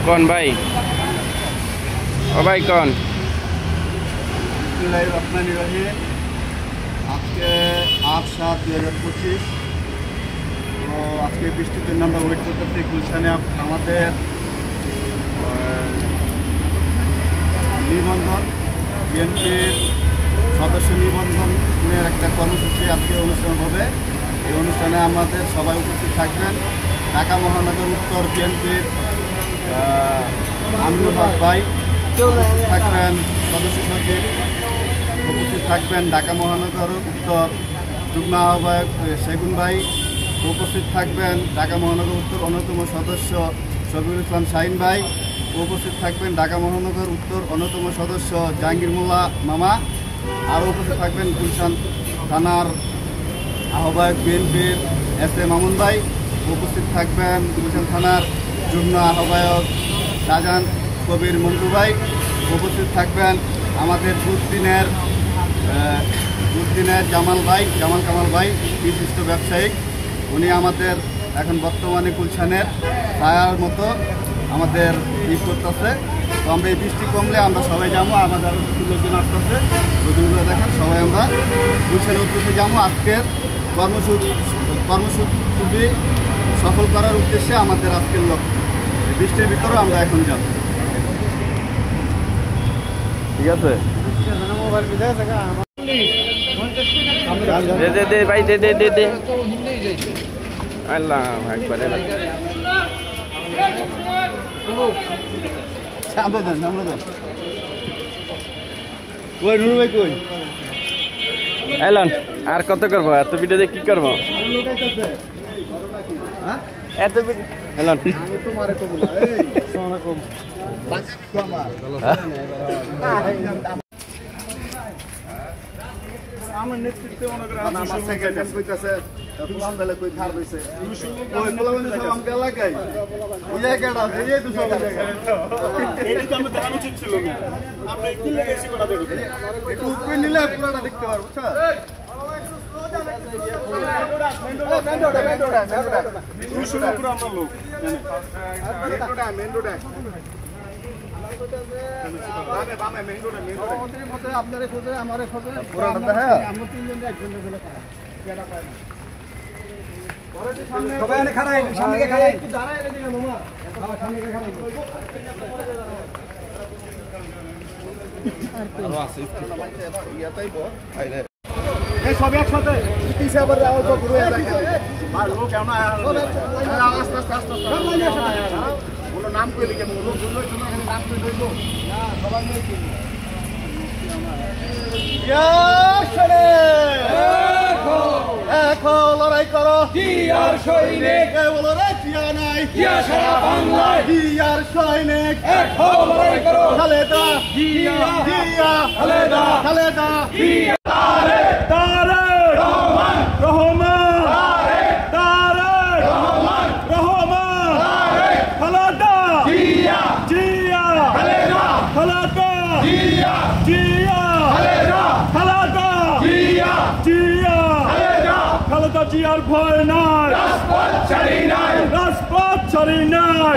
कौन भाई ओ भाई कौन আজকে ৮/৭/২০২৫ তো আজকে বৃষ্টির জন্য আমরা ওয়েট করতেছি গুলশানে আমাদের নিবন্ধন বিএনপির সদস্য নিবন্ধনের একটা কর্মসূচি আজকে অনুষ্ঠান হবে। এই অনুষ্ঠানে আমাদের সবাই উপস্থিত থাকবেন। ঢাকা মহানগর উত্তর বিএনপির আমিনুল হক ভাই থাকবেন, সদস্য সচিব উপস্থিত থাকবেন। ঢাকা মহানগর উত্তর যুগ্ম আহ্বায়ক সেগুন ভাই উপস্থিত থাকবেন। ঢাকা মহানগর উত্তর অন্যতম সদস্য শফিকুল ইসলাম শাহিন ভাই উপস্থিত থাকবেন। ঢাকা মহানগর উত্তর অন্যতম সদস্য জাহাঙ্গীর মোল্লা মামা আরও উপস্থিত থাকবেন। গুলশান থানার আহ্বায়ক বিএনপির এস এ মামুন ভাই উপস্থিত থাকবেন। গুলশান থানার যুগ্ম আহ্বায়ক শাহজাহান কবির মন্টু ভাই উপস্থিত থাকবেন। আমাদের দুদিনের জামাল কামাল ভাই বিশিষ্ট ব্যবসায়িক, উনি আমাদের এখন বর্তমানে গুলশানের ছায়ার মতো আমাদের ই করতেছে। তো আমরা এই বৃষ্টি কমলে আমরা সবাই যাবো, আমাদের আরও কিছু লোকজন আসতেছে, লোকজনগুলো দেখেন সবাই আমরা গুলশানের উদ্দেশ্যে যাবো। আজকের কর্মসূচি সফল করার উদ্দেশ্যে আমাদের আজকের লক্ষ্য। বৃষ্টির ভিতরেও আমরা এখন যাব, ঠিক আছে? दे दे दे भाई दे दे दे दे अल्लाह আকবার সামনে দেন কই নুরু ভাই কই এলন আর কত করবো? এত ভিডিও দিয়ে কি করবো? হ্যাঁ এত ভিডিও এলন আমি তোমারে তো বলা এই আসসালামু আলাইকুম বাস আমার আমার নেতৃত্বে মনে করেন আমার সেক্রেটারি কইতাছে পুলান বেলা কই ধার হইছে ওই পুলান সব আম বেলা গাই ওই জায়গাটা এই তো সব জায়গা এই তো আমরা দেখানো উচিত ছিল না। আমরা কি লেগেছি কোটা দেখো একটু উপরে নিলে পুরোটা দেখতে পারবো। আচ্ছা আপনারা খোঁজে আমার খোঁজে আমরা তিনজন একজন খারাই সামনে খারাই একটু দাঁড়ায় রেখে মামা সামনে খারাই সব একসাথে আবার লোক কেমন নাম করে লিখে নাম করে এখন লড়াই করো আর সৈনিক বলো রে টিয়া নাই সারা বাংলায় আর সৈনিক লড়াই করো খালেদা খালেদা জিয়ার ভয় নাই, রাজপথ ছাড়ি নাই,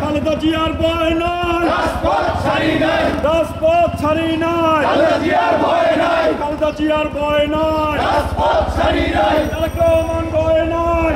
খালেদা জিয়ার ভয় নাই, রাজপথ ছাড়ি নাই, খালেদা জিয়ার ভয় নাই, রহমান ভয় নাই।